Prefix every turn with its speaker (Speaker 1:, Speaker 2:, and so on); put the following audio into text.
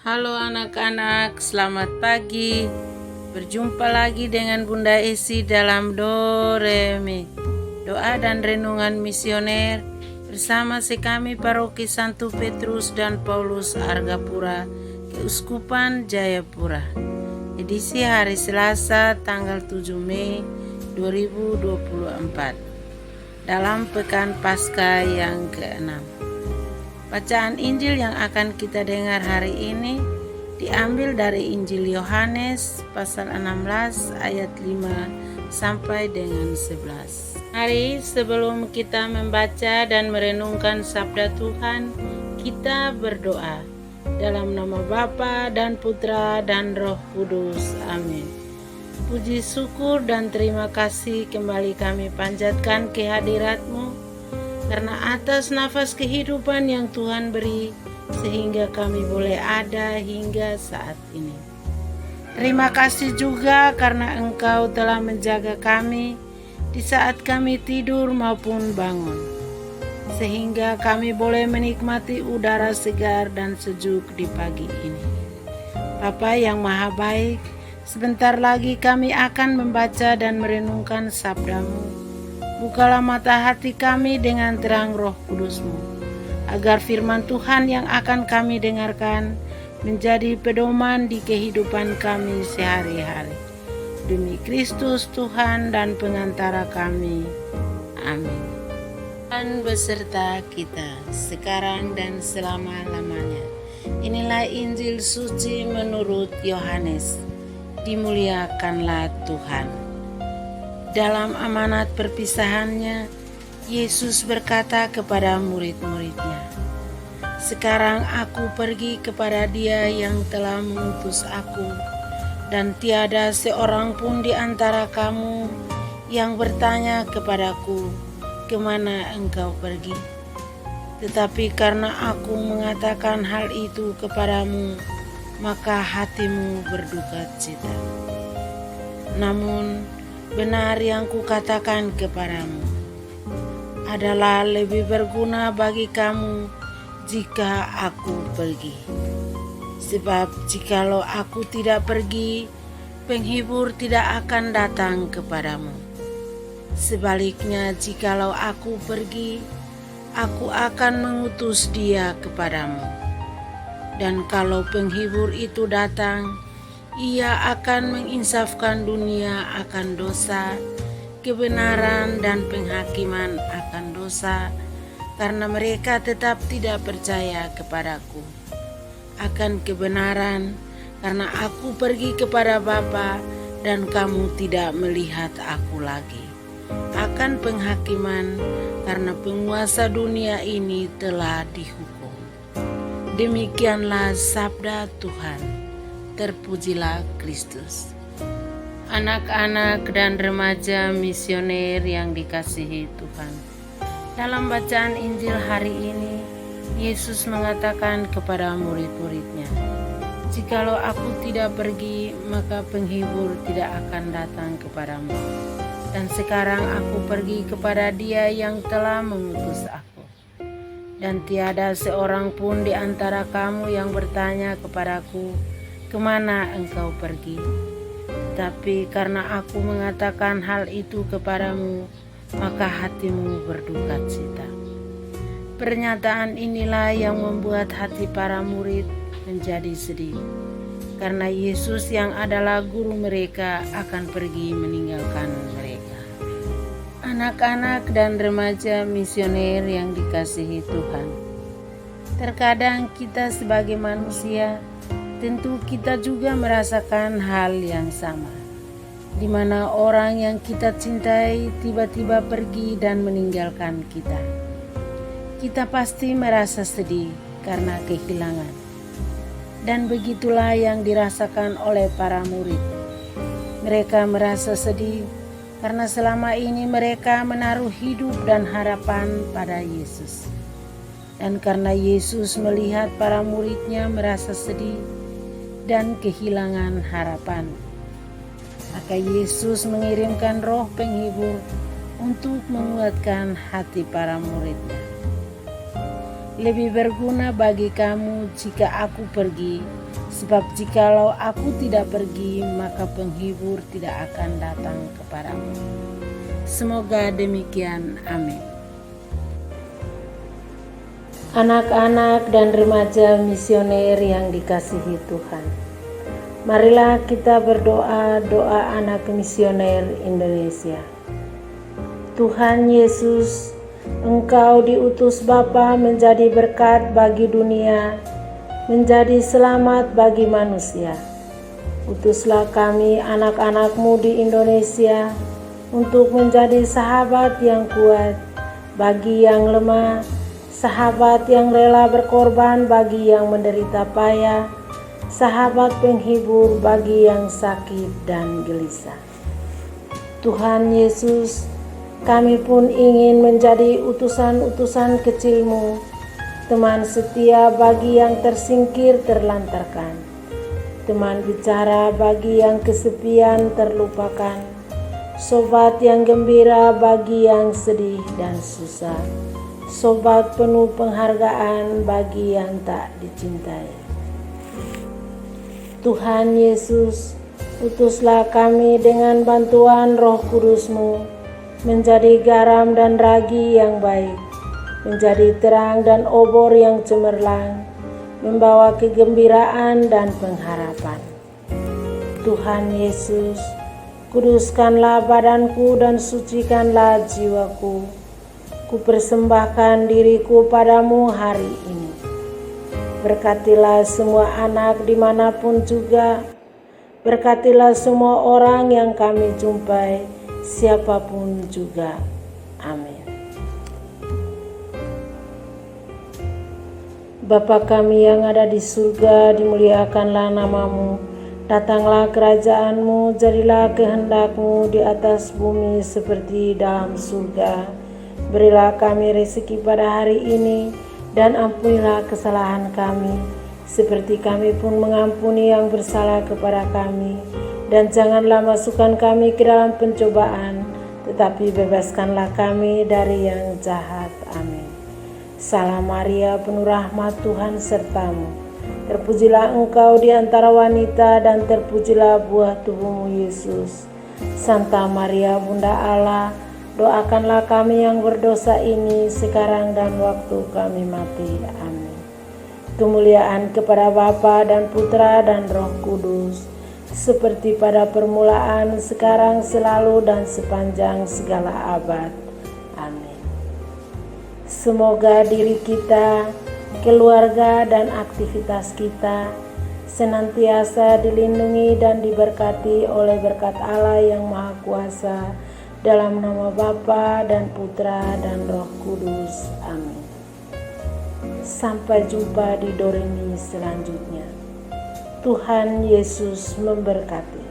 Speaker 1: Halo anak-anak, selamat pagi. Berjumpa lagi dengan Bunda Esi dalam Doremi, doa dan renungan misioner bersama kami Paroki Santo Petrus dan Paulus Argapura, Keuskupan Jayapura. Edisi hari Selasa tanggal 7 Mei 2024 dalam Pekan Paskah yang ke-6. Bacaan Injil yang akan kita dengar hari ini diambil dari Injil Yohanes pasal 16 ayat 5 sampai dengan 11. Hari sebelum kita membaca dan merenungkan sabda Tuhan, kita berdoa dalam nama Bapa dan Putra dan Roh Kudus. Amin. Puji syukur dan terima kasih kembali kami panjatkan kehadirat-Mu karena atas nafas kehidupan yang Tuhan beri, sehingga kami boleh ada hingga saat ini. Terima kasih juga karena Engkau telah menjaga kami di saat kami tidur maupun bangun, sehingga kami boleh menikmati udara segar dan sejuk di pagi ini. Bapa yang Maha Baik, sebentar lagi kami akan membaca dan merenungkan sabda-Mu. Bukalah mata hati kami dengan terang Roh Kudus-Mu, agar firman Tuhan yang akan kami dengarkan menjadi pedoman di kehidupan kami sehari-hari. Demi Kristus Tuhan dan pengantara kami. Amin. Tuhan beserta kita, sekarang dan selama-lamanya. Inilah Injil suci menurut Yohanes. Dimuliakanlah Tuhan. Dalam amanat perpisahannya, Yesus berkata kepada murid-muridnya, "Sekarang aku pergi kepada Dia yang telah mengutus aku, dan tiada seorang pun di antara kamu yang bertanya kepadaku, 'Kemana engkau pergi?' Tetapi karena aku mengatakan hal itu kepadamu, maka hatimu berduka cita. Namun benar yang kukatakan kepadamu adalah lebih berguna bagi kamu jika aku pergi. Sebab jikalau aku tidak pergi, penghibur tidak akan datang kepadamu. Sebaliknya jikalau aku pergi, aku akan mengutus Dia kepadamu. Dan kalau penghibur itu datang, Ia akan menginsafkan dunia akan dosa, kebenaran dan penghakiman akan dosa, karena mereka tetap tidak percaya kepadaku. Akan kebenaran, karena aku pergi kepada Bapa dan kamu tidak melihat aku lagi. Akan penghakiman, karena penguasa dunia ini telah dihukum." Demikianlah sabda Tuhan. Terpujilah Kristus. Anak-anak dan remaja misioner yang dikasihi Tuhan, dalam bacaan Injil hari ini, Yesus mengatakan kepada murid-muridnya, "Jikalau aku tidak pergi, maka penghibur tidak akan datang kepadamu. Dan sekarang aku pergi kepada Dia yang telah mengutus aku. Dan tiada seorang pun di antara kamu yang bertanya kepadaku, 'Kemana engkau pergi?' Tapi karena aku mengatakan hal itu kepadamu, maka hatimu berduka cita." Pernyataan inilah yang membuat hati para murid menjadi sedih, karena Yesus yang adalah guru mereka akan pergi meninggalkan mereka. Anak-anak dan remaja misioner yang dikasihi Tuhan, terkadang kita sebagai manusia tentu kita juga merasakan hal yang sama, di mana orang yang kita cintai tiba-tiba pergi dan meninggalkan kita. Kita pasti merasa sedih karena kehilangan. Dan begitulah yang dirasakan oleh para murid. Mereka merasa sedih karena selama ini mereka menaruh hidup dan harapan pada Yesus. Dan karena Yesus melihat para muridnya merasa sedih dan kehilangan harapan, maka Yesus mengirimkan Roh Penghibur untuk menguatkan hati para muridnya. lebih berguna bagi kamu jika aku pergi, sebab jikalau aku tidak pergi, maka penghibur tidak akan datang kepadamu. Semoga demikian. Amin. Anak-anak dan remaja misioner yang dikasihi Tuhan, marilah kita berdoa doa anak misioner Indonesia. Tuhan Yesus, Engkau diutus Bapa menjadi berkat bagi dunia, menjadi selamat bagi manusia. Utuslah kami anak-anak-Mu di Indonesia untuk menjadi sahabat yang kuat bagi yang lemah, sahabat yang rela berkorban bagi yang menderita payah, sahabat penghibur bagi yang sakit dan gelisah. Tuhan Yesus, kami pun ingin menjadi utusan-utusan kecil-Mu, teman setia bagi yang tersingkir terlantarkan, teman bicara bagi yang kesepian terlupakan, sobat yang gembira bagi yang sedih dan susah, sobat penuh penghargaan bagi yang tak dicintai. Tuhan Yesus, utuslah kami dengan bantuan Roh Kudus-Mu menjadi garam dan ragi yang baik, menjadi terang dan obor yang cemerlang, membawa kegembiraan dan pengharapan. Tuhan Yesus, kuduskanlah badanku dan sucikanlah jiwaku. Kupersembahkan diriku padamu hari ini. Berkatilah semua anak dimanapun juga. Berkatilah semua orang yang kami jumpai, siapapun juga. Amin. Bapa kami yang ada di surga, dimuliakanlah nama-Mu. Datanglah kerajaan-Mu, jadilah kehendak-Mu di atas bumi seperti dalam surga. Berilah kami rezeki pada hari ini, dan ampunilah kesalahan kami, seperti kami pun mengampuni yang bersalah kepada kami. Dan janganlah masukkan kami ke dalam pencobaan, tetapi bebaskanlah kami dari yang jahat. Amin. Salam Maria, penuh rahmat, Tuhan sertamu. Terpujilah engkau di antara wanita, dan terpujilah buah tubuhmu Yesus. Santa Maria, Bunda Allah, doakanlah kami yang berdosa ini sekarang dan waktu kami mati. Amin. Kemuliaan kepada Bapa dan Putra dan Roh Kudus, seperti pada permulaan, sekarang, selalu, dan sepanjang segala abad. Amin. Semoga diri kita, keluarga, dan aktivitas kita senantiasa dilindungi dan diberkati oleh berkat Allah yang Maha Kuasa, dalam nama Bapa dan Putra dan Roh Kudus. Amin. Sampai jumpa di Doremi selanjutnya. Tuhan Yesus memberkati.